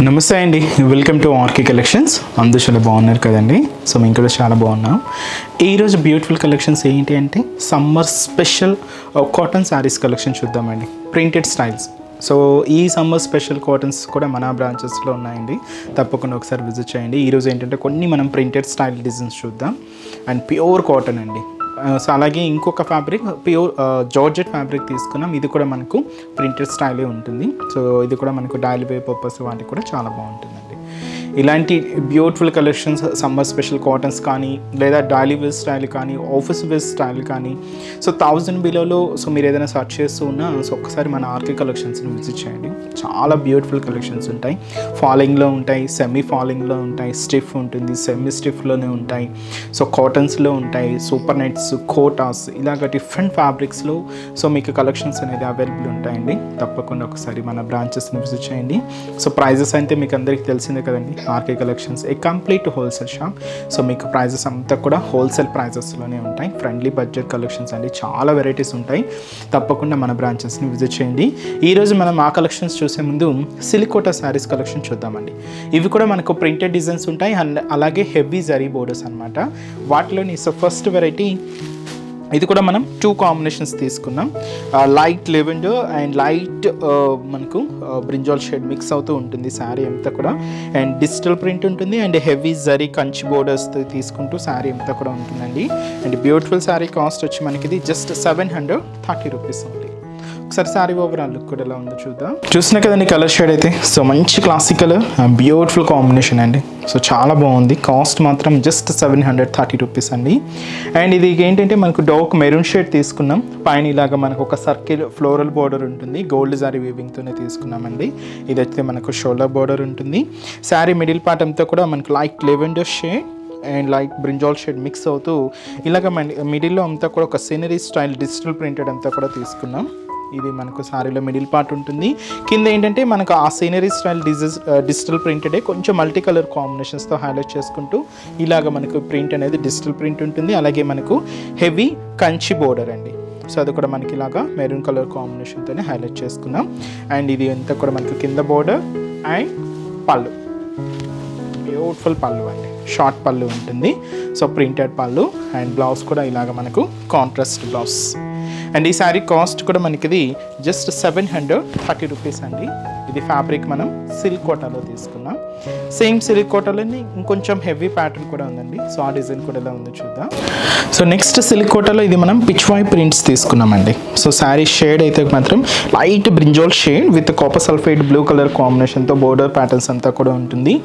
నమస్తే అండి, welcome to RK collections. అందరూ చాలా బాగున్నారు కదండి. సో మేము కూడా చాలా బాగున్నాం. ఈరోజు బ్యూటిఫుల్ కలెక్షన్స్ ఏంటి అంటే summer special cotton sarees collection చూద్దామండి. Printed styles. సో ఈ సమ్మర్ స్పెషల్ కాటన్స్ కూడా మన బ్రాంచెస్లో ఉన్నాయండి. తప్పకుండా ఒకసారి విజిట్ చేయండి. ఈరోజు ఏంటంటే కొన్ని మనం ప్రింటెడ్ స్టైల్ డిజైన్స్ చూద్దాం. అండ్ ప్యూర్ కాటన్ అండి. సో అలాగే ఇంకొక ఫ్యాబ్రిక్ ప్యూర్ జార్జెట్ ఫ్యాబ్రిక్ తీసుకున్నాం. ఇది కూడా మనకు ప్రింటెడ్ స్టైలే ఉంటుంది. సో ఇది కూడా మనకు డైలీ వేర్ పర్పస్ వాటికి కూడా చాలా బాగుంటుందండి. ఇలాంటి beautiful collections summer special cottons కానీ లేదా డైలీ వేర్ స్టైల్ కానీ ఆఫీస్ వేర్ స్టైల్ కానీ సో 1000 బిలోలో సో మీరు ఏదైనా సర్చ్ చేస్తూ ఉన్నా సో ఒక్కసారి మన ఆర్కే కలెక్షన్స్ని విజిట్ చేయండి. చాలా బ్యూటిఫుల్ కలెక్షన్స్ ఉంటాయి. ఫాలింగ్లో ఉంటాయి, సెమీ ఫాలింగ్లో ఉంటాయి, స్టిఫ్ ఉంటుంది, సెమీ స్టిఫ్లోనే ఉంటాయి, సో కాటన్స్లో ఉంటాయి, సూపర్ నెట్స్, కోటాస్, ఇలాగ డిఫరెంట్ ఫ్యాబ్రిక్స్లో సో మీకు కలెక్షన్స్ అనేది అవైలబుల్ ఉంటాయండి. తప్పకుండా ఒకసారి మన బ్రాంచెస్ని విజిట్ చేయండి. సో ప్రైజెస్ అయితే మీకు అందరికీ తెలిసిందే కదండి. RK collections a complete wholesale shop. So మీకు ప్రైజెస్ అంతా కూడా హోల్సేల్ ప్రైజెస్లోనే ఉంటాయి. ఫ్రెండ్లీ బడ్జెట్ కలెక్షన్స్ అండి. చాలా వెరైటీస్ ఉంటాయి. తప్పకుండా మన బ్రాంచెస్ని విజిట్ చేయండి. ఈరోజు మనం ఆ కలెక్షన్స్ చూసే ముందు సిలికోటా శారీస్ కలెక్షన్ చూద్దామండి. ఇవి కూడా మనకు ప్రింటెడ్ డిజైన్స్ ఉంటాయి అండ్ అలాగే హెవీ జరీ బోర్డర్స్ అనమాట. వాటిలోని సో ఫస్ట్ వెరైటీ ఇది కూడా మనం 2 కాంబినేషన్స్ తీసుకున్నాం. లైట్ లెవెండర్ అండ్ లైట్ మనకు బ్రింజాల్ షేడ్ మిక్స్ అవుతూ ఉంటుంది శారీ అంతా కూడా. అండ్ డిజిటల్ ప్రింట్ ఉంటుంది and heavy zari Kanchi borders తీసుకుంటూ శారీ అంతా కూడా ఉంటుందండి. అండ్ బ్యూటిఫుల్ శారీ కాస్ట్ వచ్చి మనకి ఇది జస్ట్ 730 రూపీస్ ఉంది. ఒకసారి శారీ ఓవరాల్ లుక్ కూడా ఎలా ఉందో చూద్దాం. చూసినా కదండి కలర్ షేడ్ అయితే. సో మంచి క్లాసిక్ కలర్, బ్యూటిఫుల్ కాంబినేషన్ అండి. సో చాలా బాగుంది. కాస్ట్ మాత్రం జస్ట్ 730 రూపీస్ అండి. అండ్ ఇది ఏంటంటే మనకు డార్క్ మెరూన్ షేడ్ తీసుకున్నాం. పైన ఇలాగా మనకు ఒక సర్కిల్ ఫ్లోరల్ బార్డర్ ఉంటుంది. గోల్డ్ జారీ వీవింగ్తోనే తీసుకున్నామండి. ఇదైతే మనకు షోల్డర్ బార్డర్ ఉంటుంది. శారీ మిడిల్ పార్ట్ అంతా కూడా మనకు light lavender shade and light brinjal shade mix అవుతూ ఇలాగ మిడిల్లో అంతా కూడా ఒక సీనరీ స్టైల్ డిజిటల్ ప్రింటెడ్ అంతా కూడా తీసుకున్నాం. ఇది మనకు శారీలో మిడిల్ పార్ట్ ఉంటుంది. కింద ఏంటంటే మనకు ఆ సీనరీ స్టైల్ డిజిటల్ ప్రింటెడే కొంచెం మల్టీ కలర్ కాంబినేషన్స్తో హైలైట్ చేసుకుంటూ ఇలాగ మనకు ప్రింట్ అనేది డిజిటల్ ప్రింట్ ఉంటుంది. అలాగే మనకు హెవీ కంచి బోర్డర్ అండి. సో అది కూడా మనకి ఇలాగా మెరూన్ కలర్ కాంబినేషన్తోనే హైలైట్ చేసుకున్నాం. అండ్ ఇది అంతా కూడా మనకు కింద బోర్డర్ అండ్ పళ్ళు, బ్యూటిఫుల్ పళ్ళు అండి. షార్ట్ పళ్ళు ఉంటుంది. సో ప్రింటెడ్ పళ్ళు అండ్ బ్లౌజ్ కూడా ఇలాగ మనకు కాంట్రాస్ట్ బ్లౌజ్. అండ్ ఈ శారీ కాస్ట్ కూడా మనకి జస్ట్ 730 రూపీస్ అండి. ఇది ఫ్యాబ్రిక్ మనం సిల్క్ కోటాలో తీసుకున్నాం. సేమ్ సిల్క్ కోటాలోని ఇంకొంచెం హెవీ ప్యాటర్న్ కూడా ఉందండి. సో ఆ డిజైన్ కూడా ఎలా ఉందో చూద్దాం. సో నెక్స్ట్ సిల్క్ కోటాలో ఇది మనం పిచ్వాయ్ ప్రింట్స్ తీసుకున్నామండి. సో శారీ షేడ్ అయితే మాత్రం light brinjal shade with copper sulphate blue colour కాంబినేషన్తో బోర్డర్ ప్యాటర్న్స్ అంతా కూడా ఉంటుంది.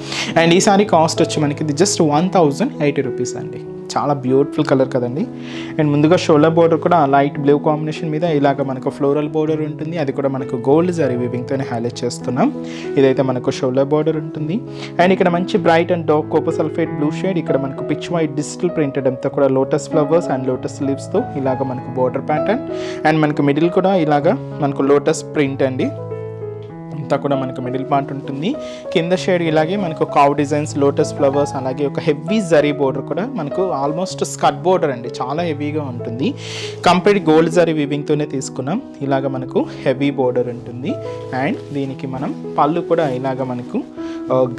అండ్ ఈ శారీ కాస్ట్ వచ్చి మనకి ఇది జస్ట్ 1080 రూపీస్ అండి. చాలా బ్యూటిఫుల్ కలర్ కదండి. అండ్ ముందుగా షోల్డర్ బోర్డర్ కూడా లైట్ బ్లూ కాంబినేషన్ మీద ఇలాగ మనకు ఫ్లోరల్ బోర్డర్ ఉంటుంది. అది కూడా మనకు గోల్డ్ జరీ వీవింగ్తోనే హైలైట్ చేస్తున్నాం. ఇదైతే మనకు షోల్డర్ బోర్డర్ ఉంటుంది. అండ్ ఇక్కడ మంచి bright and dark Cooper sulphate blue shade, ఇక్కడ మనకు పిచ్ వైట్ డిజిటల్ ప్రింటెడ్ అంతా కూడా లోటస్ ఫ్లవర్స్ అండ్ లోటస్ లీవ్స్తో ఇలాగ మనకు బోర్డర్ ప్యాటర్న్. అండ్ మనకు మిడిల్ కూడా ఇలాగ మనకు లోటస్ ప్రింట్ అండి. అంతా కూడా మనకు మిడిల్ పార్ట్ ఉంటుంది. కింద షేడ్ ఇలాగే మనకు కావ్ డిజైన్స్, లోటస్ ఫ్లవర్స్, అలాగే ఒక హెవీ జరీ బోర్డర్ కూడా మనకు ఆల్మోస్ట్ స్కట్ బోర్డర్ అండి. చాలా హెవీగా ఉంటుంది. కంప్లీట్ గోల్డ్ జరీ వీవింగ్తోనే తీసుకున్నాం. ఇలాగ మనకు హెవీ బోర్డర్ ఉంటుంది. అండ్ దీనికి మనం పళ్ళు కూడా ఇలాగ మనకు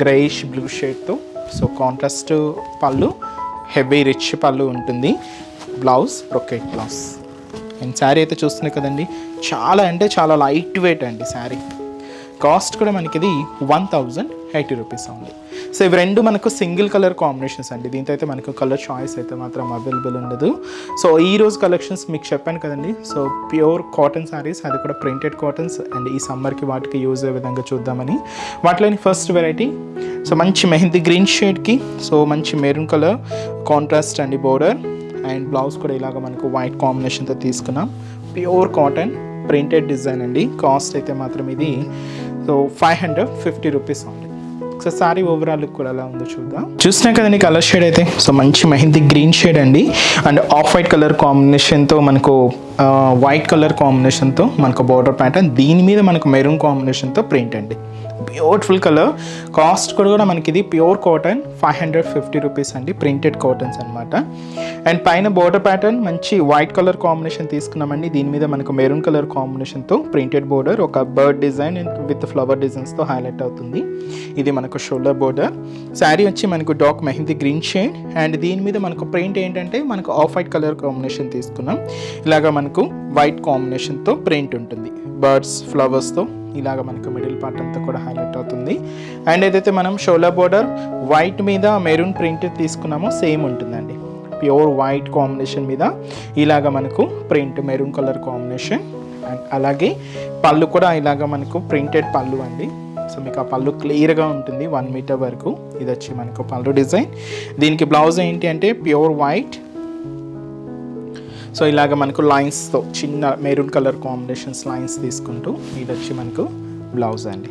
గ్రేయిష్ బ్లూ షేడ్తో సో కాంట్రాస్ట్ పళ్ళు, హెవీ రిచ్ పళ్ళు ఉంటుంది. Blouse brocade blouse. And sari అయితే చూస్తున్నాయి కదండి, చాలా అంటే చాలా లైట్ వెయిట్ అండి శారీ. కాస్ట్ కూడా మనకి ఇది 1080 రూపీస్ ఉంది. సో ఇవి రెండు మనకు సింగిల్ కలర్ కాంబినేషన్స్ అండి. దీంతో అయితే మనకు కలర్ చాయిస్ అయితే మాత్రం అవైలబుల్ ఉండదు. సో ఈ రోజు కలెక్షన్స్ మీకు చెప్పాను కదండి. సో ప్యూర్ కాటన్ శారీస్, అది కూడా ప్రింటెడ్ కాటన్స్. అండ్ ఈ సమ్మర్కి వాటికి యూజ్ అయ్యే విధంగా చూద్దామని. వాటిలోని ఫస్ట్ వెరైటీ సో మంచి మెహందీ గ్రీన్ షేడ్కి సో మంచి మెరూన్ కలర్ కాంట్రాస్ట్ అండి బోర్డర్. అండ్ బ్లౌజ్ కూడా ఇలాగ మనకు వైట్ కాంబినేషన్తో తీసుకున్నాం. ప్యూర్ కాటన్ ప్రింటెడ్ డిజైన్ అండి. కాస్ట్ అయితే మాత్రం ఇది సో 550 రూపీస్ ఉంది. సో సారీ ఓవరాల్ లుక్ కూడా ఎలా ఉందో చూద్దాం. చూసినా కదండి కలర్ షేడ్ అయితే సో మంచి మెహందీ గ్రీన్ షేడ్ అండి. అండ్ ఆఫ్ వైట్ కలర్ కాంబినేషన్తో మనకు వైట్ కలర్ కాంబినేషన్తో మనకు బోర్డర్ ప్యాటర్న్, దీని మీద మనకు మెరూన్ కాంబినేషన్తో ప్రింట్ అండి. Beautiful colour. కాస్ట్ కూడా మనకి ఇది ప్యూర్ కాటన్ 550 రూపీస్ అండి, ప్రింటెడ్ కాటన్స్ అనమాట. అండ్ పైన బోర్డర్ ప్యాటర్న్ మంచి వైట్ కలర్ కాంబినేషన్ తీసుకున్నామండి. దీని మీద మనకు మెరూన్ కలర్ కాంబినేషన్తో ప్రింటెడ్ బోర్డర్, ఒక బర్డ్ డిజైన్ విత్ ఫ్లవర్ డిజైన్స్తో హైలైట్ అవుతుంది. ఇది మనకు షోల్డర్ బోర్డర్. శారీ వచ్చి మనకు dark mehndi green shade. And దీని మీద మనకు ప్రింట్ ఏంటంటే మనకు ఆఫ్ వైట్ కలర్ కాంబినేషన్ తీసుకున్నాం. ఇలాగా మనకు వైట్ కాంబినేషన్తో ప్రింట్ ఉంటుంది, బర్డ్స్ ఫ్లవర్స్తో. ఇలాగ మనకు మిడిల్ పార్ట్ అంతా కూడా హైలైట్ అవుతుంది. అండ్ ఏదైతే మనం షోల్డర్ బోర్డర్ వైట్ మీద మెరూన్ ప్రింట్ తీసుకున్నామో సేమ్ ఉంటుందండి, ప్యూర్ వైట్ కాంబినేషన్ మీద ఇలాగ మనకు print maroon colour combination. And అలాగే పళ్ళు కూడా ఇలాగ మనకు ప్రింటెడ్ పళ్ళు అండి. సో మీకు ఆ పళ్ళు క్లియర్గా ఉంటుంది 1 మీటర్ వరకు. ఇది వచ్చి మనకు పళ్ళు డిజైన్. దీనికి బ్లౌజ్ ఏంటి అంటే ప్యూర్ వైట్. సో ఇలాగ మనకు లైన్స్తో చిన్న మెరూన్ కలర్ కాంబినేషన్స్ లైన్స్ తీసుకుంటూ ఇది వచ్చి మనకు బ్లౌజ్ అండి.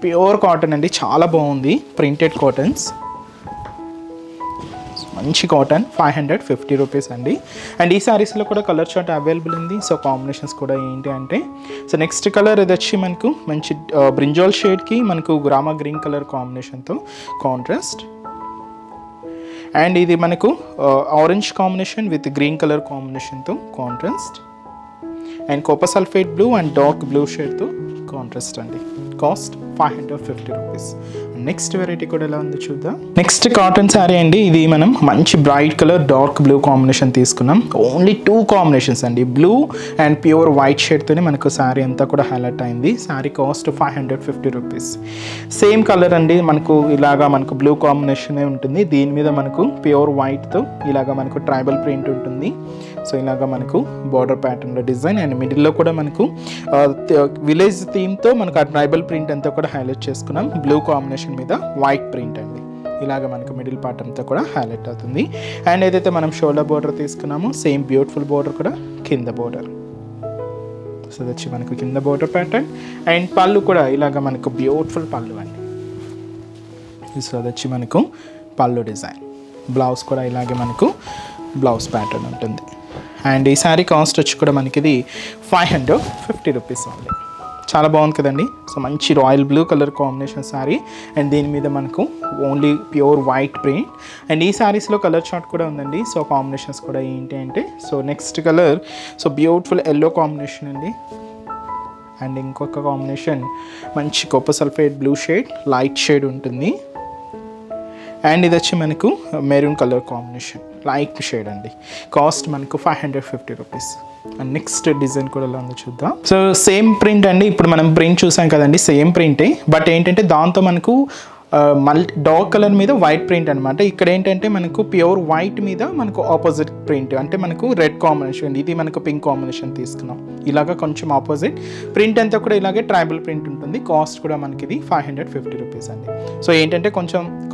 ప్యూర్ కాటన్ అండి, చాలా బాగుంది, ప్రింటెడ్ కాటన్స్, మంచి కాటన్. 550 రూపీస్ అండి. అండ్ ఈ శారీస్లో కూడా కలర్ చార్ట్ అవైలబుల్ ఉంది. సో కాంబినేషన్స్ కూడా ఏంటి అంటే, సో నెక్స్ట్ కలర్ ఇది వచ్చి మనకు మంచి బ్రింజాల్ షేడ్కి మనకు గ్రామా గ్రీన్ కలర్ కాంబినేషన్తో కాంట్రాస్ట్. అండ్ ఇది మనకు orange combination with green colour కాంబినేషన్తో contrast. And copper sulphate blue and dark blue షేడ్తో కాంట్రాస్ట్ అండి. Cost 550 rupees. నెక్స్ట్ వెరైటీ కూడా ఎలా ఉందో చూద్దాం. నెక్స్ట్ కాటన్ శారీ అండి. ఇది మనం మంచి bright colour dark blue combination తీసుకున్నాం. ఓన్లీ 2 కాంబినేషన్స్ అండి, బ్లూ అండ్ ప్యూర్ వైట్ షేడ్తోనే మనకు శారీ అంతా కూడా హైలైట్ అయింది. Sari cost 550 rupees. Same colour అండి, మనకు ఇలాగా మనకు బ్లూ కాంబినేషనే ఉంటుంది. దీని మీద మనకు ప్యూర్ వైట్తో ఇలాగా మనకు ట్రైబల్ ప్రింట్ ఉంటుంది. సో ఇలాగా మనకు బార్డర్ ప్యాటర్న్లో డిజైన్. అండ్ మిడిల్లో కూడా మనకు విలేజ్ థీమ్తో మనకు ఆ ట్రైబల్ ప్రింట్ అంతా కూడా హైలైట్ చేసుకున్నాం. బ్లూ కాంబినేషన్ మీద వైట్ ప్రింట్ అండి. ఇలాగ మనకు మిడిల్ పార్ట్ అంతా కూడా హైలైట్ అవుతుంది. అండ్ ఏదైతే మనం షోల్డర్ బోర్డర్ తీసుకున్నామో సేమ్ బ్యూటిఫుల్ బోర్డర్ కూడా కింద బోర్డర్. సో అది వచ్చి మనకు కింద బోర్డర్ ప్యాటర్న్. అండ్ పళ్ళు కూడా ఇలాగ మనకు బ్యూటిఫుల్ పళ్ళు అండి. సో అది వచ్చి మనకు పళ్ళు డిజైన్. బ్లౌజ్ కూడా ఇలాగే మనకు బ్లౌజ్ ప్యాటర్న్ ఉంటుంది. అండ్ ఈ శారీ కాస్ట్ వచ్చి కూడా మనకి ఇది 550 రూపీస్ ఓన్లీ. చాలా బాగుంది కదండి. సో మంచి royal blue colour combination sari. And దీని మీద మనకు only pure white print. And ఈ శారీస్లో కలర్ చార్ట్ కూడా ఉందండి. సో కాంబినేషన్స్ కూడా ఏంటి అంటే, so next colour so beautiful yellow combination అండి. అండ్ ఇంకొక కాంబినేషన్ మంచి copper sulphate blue shade, light shade ఉంటుంది. అండ్ ఇది వచ్చి మనకు maroon colour combination, light shade అండి. కాస్ట్ మనకు 550 రూపీస్. అండ్ నెక్స్ట్ డిజైన్ కూడా ఎలా ఉందో చూద్దాం. సో సేమ్ ప్రింట్ అండి. ఇప్పుడు మనం ప్రింట్ చూసాం కదండి, సేమ్ ప్రింటే. బట్ ఏంటంటే దాంతో మనకు డార్క్ కలర్ మీద వైట్ ప్రింట్ అనమాట. ఇక్కడ ఏంటంటే మనకు ప్యూర్ వైట్ మీద మనకు ఆపోజిట్ ప్రింట్, అంటే మనకు రెడ్ కాంబినేషన్, ఇది మనకు పింక్ కాంబినేషన్ తీసుకున్నాం. ఇలాగ కొంచెం ఆపోజిట్ ప్రింట్ అంతా కూడా ఇలాగే ట్రైబల్ ప్రింట్ ఉంటుంది. కాస్ట్ కూడా మనకి ఇది 550 రూపీస్ అండి. సో ఏంటంటే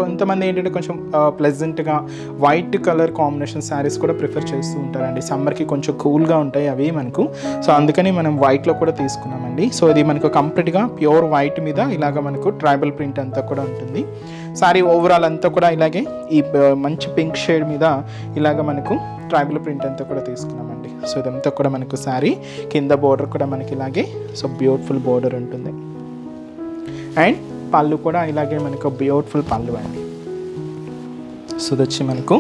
కొంతమంది ఏంటంటే కొంచెం ప్లెజెంట్గా వైట్ కలర్ కాంబినేషన్ శారీస్ కూడా ప్రిఫర్ చేస్తూ ఉంటారండి. సమ్మర్కి కొంచెం కూల్గా ఉంటాయి అవి మనకు. సో అందుకని మనం వైట్లో కూడా తీసుకున్నామండి. సో ఇది మనకు కంప్లీట్గా ప్యూర్ వైట్ మీద ఇలాగ మనకు ట్రైబల్ ప్రింట్ అంతా కూడా ఉంటుంది. సారీ ఓవరాల్ అంతా కూడా ఇలాగే ఈ మంచి పింక్ షేడ్ మీద ఇలాగ మనకు ట్రైబల్ ప్రింట్ అంతా కూడా తీసుకున్నామండి. సో ఇదంతా కూడా మనకు శారీ కింద బోర్డర్ కూడా మనకి ఇలాగే సో బ్యూటిఫుల్ బోర్డర్ ఉంటుంది. అండ్ పళ్ళు కూడా ఇలాగే మనకు బ్యూటిఫుల్ పళ్ళు అండి. సో ఇది వచ్చి మనకు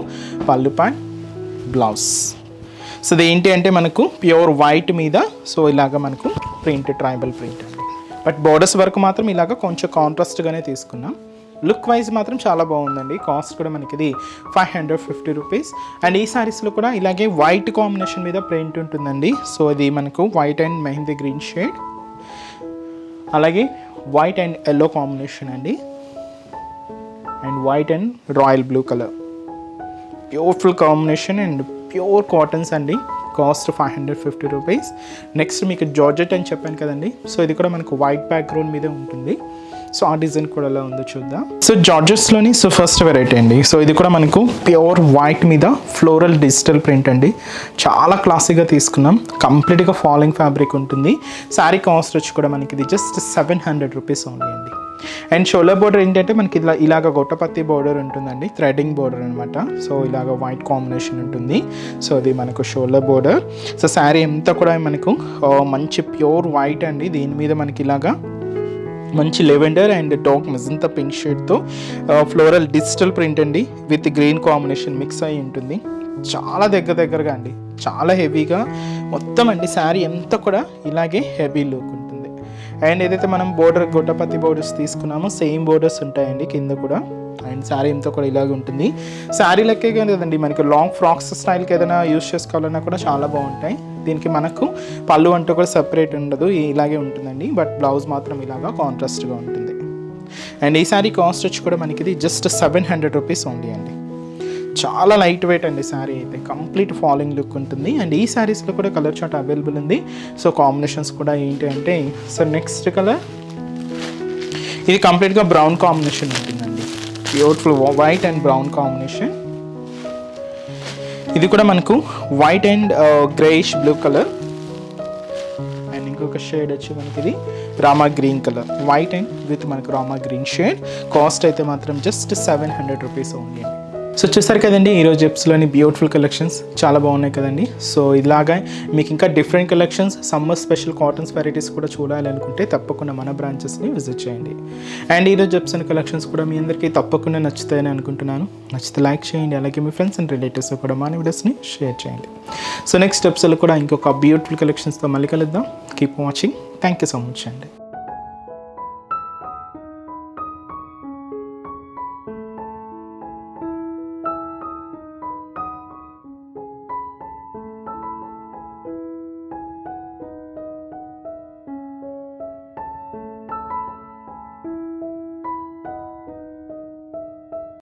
పళ్ళు పాయింట్ బ్లౌజ్. సో ఇది ఏంటి అంటే మనకు ప్యూర్ వైట్ మీద సో ఇలాగ మనకు ప్రింట్ ట్రైబల్ ప్రింట్ అండి. బట్ బోర్డర్స్ వరకు మాత్రం ఇలాగ కొంచెం కాంట్రాస్ట్గానే తీసుకున్నాం. లుక్ వైజ్ మాత్రం చాలా బాగుందండి. కాస్ట్ కూడా మనకి ఇది 550 రూపీస్. అండ్ ఈ శారీస్లో కూడా ఇలాగే వైట్ కాంబినేషన్ మీద ప్రింట్ ఉంటుందండి. సో ఇది మనకు white and mehndi green shade, అలాగే వైట్ అండ్ ఎల్లో కాంబినేషన్ అండి. And white and royal blue colour, beautiful combination and pure cottons అండి. Cost 550 rupees. నెక్స్ట్ మీకు జార్జెట్ అని చెప్పాను కదండి. సో ఇది కూడా మనకు వైట్ బ్యాక్గ్రౌండ్ మీద ఉంటుంది. సో ఆ డిజైన్ కూడా ఎలా ఉందో చూద్దాం. సో జార్జెట్స్లోని సో ఫస్ట్ వెరైటీ అండి. సో ఇది కూడా మనకు ప్యూర్ వైట్ మీద ఫ్లోరల్ డిజిటల్ ప్రింట్ అండి. చాలా క్లాసీగా తీసుకున్నాం. కంప్లీట్గా ఫాలింగ్ ఫ్యాబ్రిక్ ఉంటుంది. శారీ కాస్ట్ వచ్చి కూడా మనకి ఇది జస్ట్ 700 రూపీస్ ఓన్లీ అండి. అండ్ షోల్డర్ బోర్డర్ ఏంటంటే మనకి ఇలాగ గొట్టపత్తి బోర్డర్ ఉంటుందండి, థ్రెడింగ్ బోర్డర్ అనమాట. సో ఇలాగ వైట్ కాంబినేషన్ ఉంటుంది. సో ఇది మనకు షోల్డర్ బోర్డర్. సో శారీ అంతా కూడా మనకు మంచి ప్యూర్ వైట్ అండి. దీని మీద మనకి ఇలాగా మంచి lavender and dark magenta pink షేడ్తో ఫ్లోరల్ డిజిటల్ ప్రింట్ అండి విత్ గ్రీన్ కాంబినేషన్ మిక్స్ అయి ఉంటుంది. చాలా దగ్గరగా అండి, చాలా హెవీగా మొత్తం అండి శారీ అంతా కూడా ఇలాగే హెవీ లుక్ ఉంటుంది. అండ్ ఏదైతే మనం బోర్డర్ గొట్టపత్తి బోర్డర్స్ తీసుకున్నామో సేమ్ బోర్డర్స్ ఉంటాయండి కింద కూడా. అండ్ శారీ అంతా కూడా ఇలాగే ఉంటుంది. శారీ లెక్కే కదండి, మనకి లాంగ్ ఫ్రాక్స్ స్టైల్కి ఏదైనా యూస్ చేసుకోవాలన్నా కూడా చాలా బాగుంటాయి. దీనికి మనకు పళ్ళు అంటూ కూడా సెపరేట్ ఉండదు, ఇలాగే ఉంటుందండి. బట్ బ్లౌజ్ మాత్రం ఇలాగా కాంట్రాస్ట్గా ఉంటుంది. అండ్ ఈ శారీ కాస్ట్ వచ్చి కూడా మనకి ఇది జస్ట్ 700 రూపీస్ ఓన్లీ అండి. చాలా లైట్ వెయిట్ అండి శారీ అయితే, కంప్లీట్ ఫాలింగ్ లుక్ ఉంటుంది. అండ్ ఈ శారీస్లో కూడా కలర్ చార్ట్ అవైలబుల్ ఉంది. సో కాంబినేషన్స్ కూడా ఏంటి అంటే, సో నెక్స్ట్ కలర్ ఇది కంప్లీట్గా బ్రౌన్ కాంబినేషన్ ఉంటుందండి. Beautiful white and brown combination. ఇది కూడా మనకు white and greyish blue colour. And ఇంకొక షేడ్ వచ్చి మనకి ఇది Rama green colour, white and with మనకు రామా గ్రీన్ షేడ్. కాస్ట్ అయితే మాత్రం జస్ట్ 700 రూపీస్ ఓన్లీ. సో చూసారు కదండి ఈరోజు ఎప్స్లోని బ్యూటిఫుల్ కలెక్షన్స్ చాలా బాగున్నాయి కదండి. సో ఇలాగా మీకు ఇంకా different collections, summer special cottons varieties కూడా చూడాలనుకుంటే తప్పకుండా మన బ్రాంచెస్ని విజిట్ చేయండి. అండ్ ఈరోజు ఎప్స్ అండ్ కలెక్షన్స్ కూడా మీ అందరికీ తప్పకుండా నచ్చుతాయని అనుకుంటున్నాను. నచ్చితే లైక్ చేయండి, అలాగే మీ ఫ్రెండ్స్ అండ్ రిలేటివ్స్ కూడా మన వీడియోస్ని షేర్ చేయండి. సో నెక్స్ట్ ఎప్స్లో కూడా ఇంకొక బ్యూటిఫుల్ కలెక్షన్స్తో మళ్ళీ కలుద్దాం. Keep watching. Thank you so much అండి.